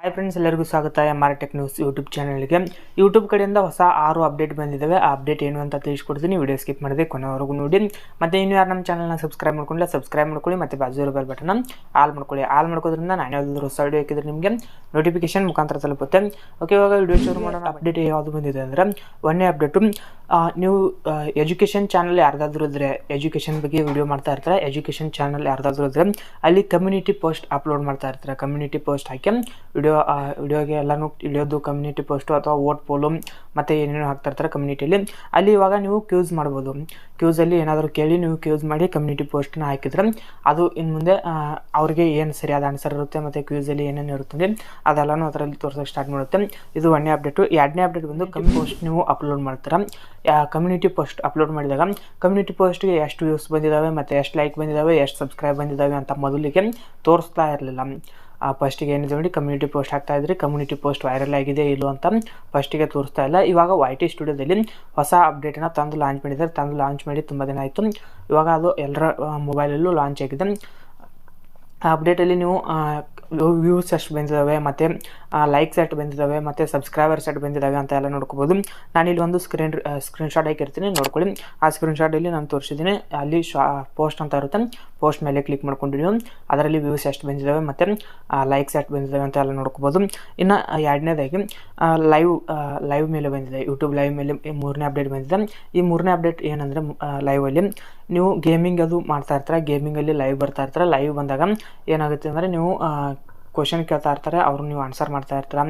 Hi friends, ಎಲ್ಲರಿಗೂ ಸ್ವಾಗತ MR tech news YouTube ಚಾನಲ್ಗೆ. ಯೂಟ್ಯೂಬ್ ಕಡೆಯಿಂದ ಹೊಸ 6 ಅಪ್ಡೇಟ್ ಬಂದಿದ್ದಾವೆ. ಆ ಅಪ್ಡೇಟ್ ಏನು ಅಂತ ತಿಳಿಸ್ಕೊಡ್ತೀನಿ. ವಿಡಿಯೋ ಸ್ಕಿಪ್ ಮಾಡದೆ ಕೊನೆವರೆಗೂ ನೋಡಿ. ಮತ್ತು ಇನ್ನು ಯಾರು ನಮ್ಮ ಚಾನಲ್ನ ಸಬ್ಸ್ಕ್ರೈಬ್ ಮಾಡ್ಕೊಂಡಿಲ್ಲ ಸಬ್ಸ್ಕ್ರೈಬ್ ಮಾಡ್ಕೊಳ್ಳಿ. ಮತ್ತು ಬಾಜು ಇರೋ ಬೆಲ್ ಬಟನ್ ಆಲ್ ಮಾಡ್ಕೊಳ್ಳಿ. ಆಲ್ ಮಾಡ್ಕೋದ್ರಿಂದ ನಾನು ಯಾವುದಾದ್ರು ಹೊಸ ವಿಡಿಯೋ ಹಾಕಿದ್ರೆ ನಿಮಗೆ ನೋಟಿಫಿಕೇಶನ್ ಮುಖಾಂತರ ತಲುಪುತ್ತೆ. ಓಕೆ, ಇವಾಗ ವಿಡಿಯೋ ಶುರು ಮಾಡೋಣ. ಅಪ್ಡೇಟ್ ಯಾವುದು ಬಂದಿದೆ ಅಂದರೆ, ಒಂದನೇ ಅಪ್ಡೇಟು, ನೀವು ಎಜುಕೇಷನ್ ಚಾನಲ್ ಯಾರ್ದಾದ್ರೂ ಇದ್ದರೆ, ಎಜುಕೇಷನ್ ಬಗ್ಗೆ ವಿಡಿಯೋ ಮಾಡ್ತಾ ಇರ್ತಾರೆ, ಎಜುಕೇಷನ್ ಚಾನಲ್ ಯಾರ್ದಾದ್ರೂ ಇದ್ದರೆ ಅಲ್ಲಿ ಕಮ್ಯುನಿಟಿ ಪೋಸ್ಟ್ ಅಪ್ಲೋಡ್ ಮಾಡ್ತಾ ಇರ್ತಾರೆ. ಕಮ್ಯುನಿಟಿ ಪೋಸ್ಟ್ ಹಾಕಿ ವಿಡಿಯೋಗೆ ಎಲ್ಲನೂ ಇಳಿಯೋದು ಕಮ್ಯುನಿಟಿ ಪೋಸ್ಟು ಅಥವಾ ವೋಟ್ ಪೋಲು ಮತ್ತು ಏನೇನು ಹಾಕ್ತಾ ಇರ್ತಾರೆ ಕಮ್ಯುನಿಟಿಯಲ್ಲಿ. ಅಲ್ಲಿ ಇವಾಗ ನೀವು ಕ್ಯೂಸ್ ಮಾಡ್ಬೋದು. ಕ್ಯೂಸಲ್ಲಿ ಏನಾದರೂ ಕೇಳಿ ನೀವು ಕ್ಯೂಸ್ ಮಾಡಿ ಕಮ್ಯುನಿಟಿ ಪೋಸ್ಟನ್ನ ಹಾಕಿದ್ರೆ ಅದು ಇನ್ನು ಮುಂದೆ ಅವ್ರಿಗೆ ಏನು ಸರಿಯಾದ ಆನ್ಸರ್ ಇರುತ್ತೆ ಮತ್ತು ಕ್ಯೂಸಲ್ಲಿ ಏನೇನು ಇರುತ್ತೆ ಅದೆಲ್ಲನೂ ಅದರಲ್ಲಿ ತೋರಿಸೋಕೆ ಸ್ಟಾರ್ಟ್ ಮಾಡುತ್ತೆ. ಇದು ಒಂದನೇ ಅಪ್ಡೇಟು. ಎರಡನೇ ಅಪ್ಡೇಟ್ ಬಂದು ಪೋಸ್ಟ್ ನೀವು ಅಪ್ಲೋಡ್ ಮಾಡ್ತೀರಾ. ಕಮ್ಯುನಿಟಿ ಪೋಸ್ಟ್ ಅಪ್ಲೋಡ್ ಮಾಡಿದಾಗ ಕಮ್ಯುನಿಟಿ ಪೋಸ್ಟ್ಗೆ ಎಷ್ಟು ವ್ಯೂಸ್ ಬಂದಿದ್ದಾವೆ ಮತ್ತು ಎಷ್ಟು ಲೈಕ್ ಬಂದಿದ್ದಾವೆ, ಎಷ್ಟು ಸಬ್ಸ್ಕ್ರೈಬ್ ಬಂದಿದ್ದಾವೆ ಅಂತ ಮೊದಲಿಗೆ ತೋರಿಸ್ತಾ ಇರಲಿಲ್ಲ. ಫಸ್ಟಿಗೆ ಏನಿದೆ ನೋಡಿ, ಕಮ್ಯುನಿಟಿ ಪೋಸ್ಟ್ ಹಾಕ್ತಾಯಿದ್ರಿ, ಕಮ್ಯುನಿಟಿ ಪೋಸ್ಟ್ ವೈರಲ್ ಆಗಿದೆ ಇಲ್ಲೋ ಅಂತ ಫಸ್ಟಿಗೆ ತೋರಿಸ್ತಾ ಇಲ್ಲ. ಇವಾಗ YT ಸ್ಟುಡಿಯೋದಲ್ಲಿ ಹೊಸ ಅಪ್ಡೇಟನ್ನು ತಂದು ಲಾಂಚ್ ಮಾಡಿದ್ದಾರೆ. ಲಾಂಚ್ ಮಾಡಿ ತುಂಬ ದಿನ ಆಯಿತು. ಇವಾಗ ಅದು ಎಲ್ಲರ ಮೊಬೈಲಲ್ಲೂ ಲಾಂಚ್ ಆಗಿದೆ. ಆ ಅಪ್ಡೇಟಲ್ಲಿ ನೀವು ವ್ಯೂಸ್ ಎಷ್ಟು ಬಂದಿದ್ದಾವೆ ಮತ್ತು ಲೈಕ್ಸ್ ಎಷ್ಟು ಬಂದಿದ್ದಾವೆ ಮತ್ತು ಸಬ್ಸ್ಕ್ರೈಬರ್ಸ್ ಎಷ್ಟು ಬಂದಿದ್ದಾವೆ ಅಂತ ಎಲ್ಲ ನೋಡ್ಕೋಬೋದು. ನಾನಿಲ್ಲಿ ಒಂದು ಸ್ಕ್ರೀನ್ಶಾಟ್ ಹಾಕಿರ್ತೀನಿ, ನೋಡ್ಕೊಳ್ಳಿ. ಆ ಸ್ಕ್ರೀನ್ಶಾಟಲ್ಲಿ ನಾನು ತೋರಿಸಿದ್ದೀನಿ. ಅಲ್ಲಿ ಪೋಸ್ಟ್ ಅಂತ ಇರುತ್ತೆ, ಪೋಸ್ಟ್ ಮೇಲೆ ಕ್ಲಿಕ್ ಮಾಡ್ಕೊಂಡಿದ್ದೀನಿ. ಅದರಲ್ಲಿ ವ್ಯೂಸ್ ಎಷ್ಟು ಬಂದಿದ್ದಾವೆ ಮತ್ತು ಲೈಕ್ಸ್ ಎಷ್ಟು ಬಂದಿದ್ದಾವೆ ಅಂತ ಎಲ್ಲ ನೋಡ್ಕೋಬೋದು. ಇನ್ನು ಎರಡನೇದಾಗಿ ಲೈವ್ ಮೇಲೆ ಬಂದಿದೆ, ಯೂಟ್ಯೂಬ್ ಲೈವ್ ಮೇಲೆ ಮೂರನೇ ಅಪ್ಡೇಟ್ ಬಂದಿದೆ. ಈ ಮೂರನೇ ಅಪ್ಡೇಟ್ ಏನಂದರೆ, ಲೈವಲ್ಲಿ ನೀವು ಗೇಮಿಂಗ್ ಅದು ಮಾಡ್ತಾ ಇರ್ತಾರೆ, ಗೇಮಿಂಗಲ್ಲಿ ಲೈವ್ ಬರ್ತಾ ಇರ್ತಾರೆ. ಲೈವ್ ಬಂದಾಗ ಏನಾಗುತ್ತೆ ಅಂದರೆ, ನೀವು ಕ್ವಶನ್ ಕೇಳ್ತಾ ಇರ್ತಾರೆ, ಅವರು ನೀವು ಆನ್ಸರ್ ಮಾಡ್ತಾ ಇರ್ತೀರ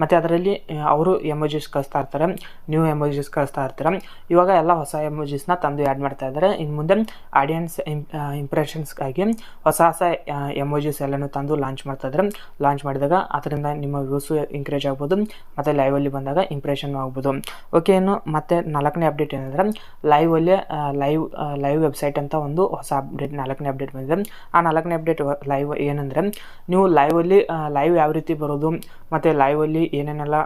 ಮತ್ತು ಅದರಲ್ಲಿ ಅವರು ಎಮೋಜಿಸ್ ಕಳಿಸ್ತಾ ಇರ್ತಾರೆ, ನೀವು ಎಮೋಜಿಸ್ ಕಳಿಸ್ತಾ ಇರ್ತೀರ. ಇವಾಗ ಎಲ್ಲ ಹೊಸ ಎಮೋಜಿಸ್ನ ತಂದು ಆ್ಯಡ್ ಮಾಡ್ತಾ ಇದ್ದಾರೆ. ಇನ್ನು ಮುಂದೆ ಆಡಿಯನ್ಸ್ ಇಂಪ್ರೆಷನ್ಸ್ಗಾಗಿ ಹೊಸ ಎಮೋಜಿಸ್ ಎಲ್ಲನೂ ತಂದು ಲಾಂಚ್ ಮಾಡ್ತಾ ಇದ್ದಾರೆ. ಲಾಂಚ್ ಮಾಡಿದಾಗ ಅದರಿಂದ ನಿಮ್ಮ ವ್ಯೂಸು ಇನ್ಕ್ರೀಸ್ ಆಗ್ಬೋದು ಮತ್ತು ಲೈವಲ್ಲಿ ಬಂದಾಗ ಇಂಪ್ರೆಷನ್ ಆಗ್ಬೋದು. ಓಕೆ, ಇನ್ನು ಮತ್ತೆ ನಾಲ್ಕನೇ ಅಪ್ಡೇಟ್ ಏನಂದರೆ, ಲೈವ್ ವೆಬ್ಸೈಟ್ ಅಂತ ಒಂದು ಹೊಸ ಅಪ್ಡೇಟ್, ನಾಲ್ಕನೇ ಅಪ್ಡೇಟ್ ಬಂದಿದೆ. ಆ ನಾಲ್ಕನೇ ಅಪ್ಡೇಟ್ ಲೈವ್ ಏನಂದರೆ, ನೀವು ಲೈವ್ ಯಾವ ರೀತಿ ಬರೋದು ಮತ್ತು ಲೈವಲ್ಲಿ ಏನೇನೆಲ್ಲ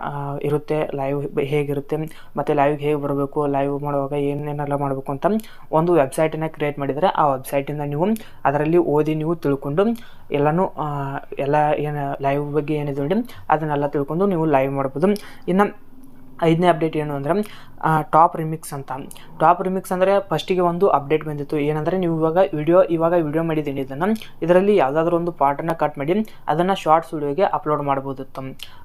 ಇರುತ್ತೆ, ಲೈವ್ ಹೇಗಿರುತ್ತೆ ಮತ್ತು ಲೈವ್ಗೆ ಹೇಗೆ ಬರಬೇಕು, ಲೈವ್ ಮಾಡುವಾಗ ಏನೇನೆಲ್ಲ ಮಾಡಬೇಕು ಅಂತ ಒಂದು ವೆಬ್ಸೈಟನ್ನು ಕ್ರಿಯೇಟ್ ಮಾಡಿದರೆ, ಆ ವೆಬ್ಸೈಟಿಂದ ನೀವು ಅದರಲ್ಲಿ ಓದಿ ನೀವು ತಿಳ್ಕೊಂಡು ಎಲ್ಲ ಏನು ಲೈವ್ ಬಗ್ಗೆ ಏನಿದೆ ನೋಡಿ ಅದನ್ನೆಲ್ಲ ತಿಳ್ಕೊಂಡು ನೀವು ಲೈವ್ ಮಾಡ್ಬೋದು. ಇನ್ನು ಐದನೇ ಅಪ್ಡೇಟ್ ಏನು ಅಂದರೆ, ಟಾಪ್ ರಿಮಿಕ್ಸ್ ಅಂತ. ಟಾಪ್ ರಿಮಿಕ್ಸ್ ಅಂದರೆ ಫಸ್ಟಿಗೆ ಒಂದು ಅಪ್ಡೇಟ್ ಬಂದಿತ್ತು. ಏನಂದರೆ, ನೀವು ಇವಾಗ ವಿಡಿಯೋ ಮಾಡಿದ್ದೀನಿ, ಇದರಲ್ಲಿ ಯಾವುದಾದ್ರೂ ಒಂದು ಪಾರ್ಟನ್ನು ಕಟ್ ಮಾಡಿ ಅದನ್ನು ಶಾರ್ಟ್ಸ್ ವಿಡಿಯೋಗೆ ಅಪ್ಲೋಡ್ ಮಾಡ್ಬೋದಿತ್ತು.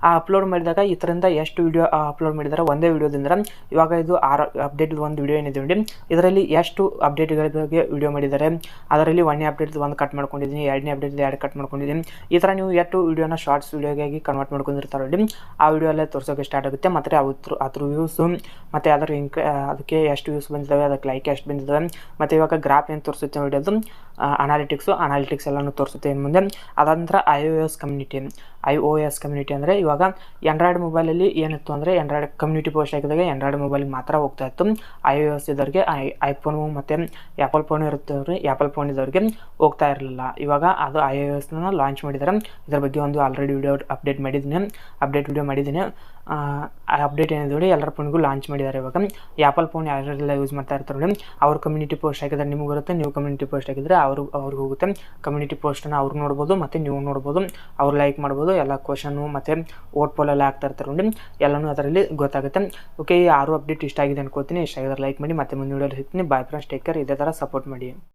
ಆ ಅಪ್ಲೋಡ್ ಮಾಡಿದಾಗ ಇದರಿಂದ ಎಷ್ಟು ವಿಡಿಯೋ ಅಪ್ಲೋಡ್ ಮಾಡಿದ್ದಾರೆ ಒಂದೇ ವಿಡಿಯೋದಿಂದ, ಇವಾಗ ಇದು 6 ಅಪ್ಡೇಟ್ ಒಂದು ವಿಡಿಯೋ ಏನಿದೆ ನೋಡಿ, ಇದರಲ್ಲಿ ಎಷ್ಟು ಅಪ್ಡೇಟ್ಗಳಿಗೆ ವಿಡಿಯೋ ಮಾಡಿದ್ದಾರೆ, ಅದರಲ್ಲಿ ಒಂದನೇ ಅಪ್ಡೇಟ್ ಒಂದು ಕಟ್ ಮಾಡ್ಕೊಂಡಿದ್ದೀನಿ, ಎರಡನೇ ಅಪ್ಡೇಟ್ 2 ಕಟ್ ಮಾಡ್ಕೊಂಡಿದ್ದೀನಿ. ಈ ಥರ ನೀವು ಎಷ್ಟು ವಿಡಿಯೋನ ಶಾರ್ಟ್ಸ್ ವಿಡಿಯೋಗಾಗಿ ಕನ್ವರ್ಟ್ ಮಾಡ್ಕೊಂಡಿರ್ತಾರೆ ನೋಡಿ, ಆ ವಿಡಿಯೋಲ್ಲೇ ತೋರಿಸೋಕೆ ಸ್ಟಾರ್ಟ್ ಆಗುತ್ತೆ. ಮತ್ತು ಅದ್ರ ವ್ಯೂಸು ಮತ್ತು ಅದಕ್ಕೆ ಎಷ್ಟು ವ್ಯೂಸ್ ಬಂದಿದ್ದಾವೆ, ಅದಕ್ಕೆ ಲೈಕ್ ಎಷ್ಟು ಬಂದಿದ್ದಾವೆ ಮತ್ತು ಇವಾಗ ಗ್ರಾಫ್ ಏನು ತೋರಿಸುತ್ತೆ ನೋಡಿ, ಅದು ಅನಾಲಿಟಿಕ್ಸ್ ಎಲ್ಲನೂ ತೋರಿಸುತ್ತೆ ಇನ್ನು ಮುಂದೆ. ಅದಂತರ iOS ಕಮ್ಯುನಿಟಿ ಅಂದರೆ, ಇವಾಗ ಆಂಡ್ರಾಯ್ಡ್ ಮೊಬೈಲಲ್ಲಿ ಏನಿತ್ತು ಅಂದರೆ, ಆಂಡ್ರಾಯ್ಡ್ ಕಮ್ಯುನಿಟಿ ಪೋಸ್ಟ್ ಹಾಕಿದಾಗ ಆಂಡ್ರಾಯ್ಡ್ ಮೊಬೈಲಿಗೆ ಮಾತ್ರ ಹೋಗ್ತಾ ಇತ್ತು. iOS ಇದ್ದವ್ರಿಗೆ, ಐಫೋನು ಮತ್ತು ಆ್ಯಪಲ್ ಫೋನ್ ಇರುತ್ತವ್ರಿಗೆ, ಆ್ಯಪಲ್ ಫೋನ್ ಇದ್ದವ್ರಿಗೆ ಹೋಗ್ತಾ ಇರಲಿಲ್ಲ. ಇವಾಗ ಅದು iOSನ ಲಾಂಚ್ ಮಾಡಿದ್ದಾರೆ. ಇದ್ರ ಬಗ್ಗೆ ಒಂದು ಆಲ್ರೆಡಿ ಅಪ್ಡೇಟ್ ವಿಡಿಯೋ ಮಾಡಿದ್ದೀನಿ. ಆ ಅಪ್ಡೇಟ್ ಏನಿದೆ ನೋಡಿ, ಎಲ್ಲರ ಫೋನ್ಗೂ ಲಾಂಚ್ ಮಾಡಿದ್ದಾರೆ. ಇವಾಗ ಆ್ಯಪಲ್ ಫೋನ್ ಯಾರೆಲ್ಲ ಯೂಸ್ ಮಾಡ್ತಾ ಇರ್ತಾರೆ ನೋಡಿ, ಅವ್ರ ಕಮ್ಯುನಿಟಿ ಪೋಸ್ಟ್ ಹಾಕಿದ್ರೆ ನಿಮಗೆ ಬರುತ್ತೆ, ನೀವು ಕಮ್ಯುನಿಟಿ ಪೋಸ್ಟ್ ಹಾಕಿದರೆ ಅವ್ರಿಗೆ ಹೋಗುತ್ತೆ. ಕಮ್ಯುನಿಟಿ ಪೋಸ್ಟನ್ನು ಅವ್ರು ನೋಡ್ಬೋದು ಮತ್ತು ನೀವು ನೋಡ್ಬೋದು, ಅವ್ರು ಲೈಕ್ ಮಾಡ್ಬೋದು. ಎಲ್ಲ ಕ್ವಶನು ಮತ್ತು ವೋಟ್ ಪೋಲೆಲ್ಲ ಹಾಕ್ತಾ ಇರ್ತಾರೆ ನೋಡಿ, ಎಲ್ಲನೂ ಅದರಲ್ಲಿ ಗೊತ್ತಾಗುತ್ತೆ. ಓಕೆ, ಈ 6 ಅಪ್ಡೇಟ್ ಇಷ್ಟ ಆಗಿದೆ ಅನ್ಕೋತೀನಿ. ಇಷ್ಟ ಆಗಿದ್ರೆ ಲೈಕ್ ಮಾಡಿ, ಮತ್ತೆ ಮುಂದಿನ ವಿಡಿಯೋಲಿ ಸಿಗ್ತೀನಿ. Bye friends, take care. ಇದೇ ಥರ ಸಪೋರ್ಟ್ ಮಾಡಿ.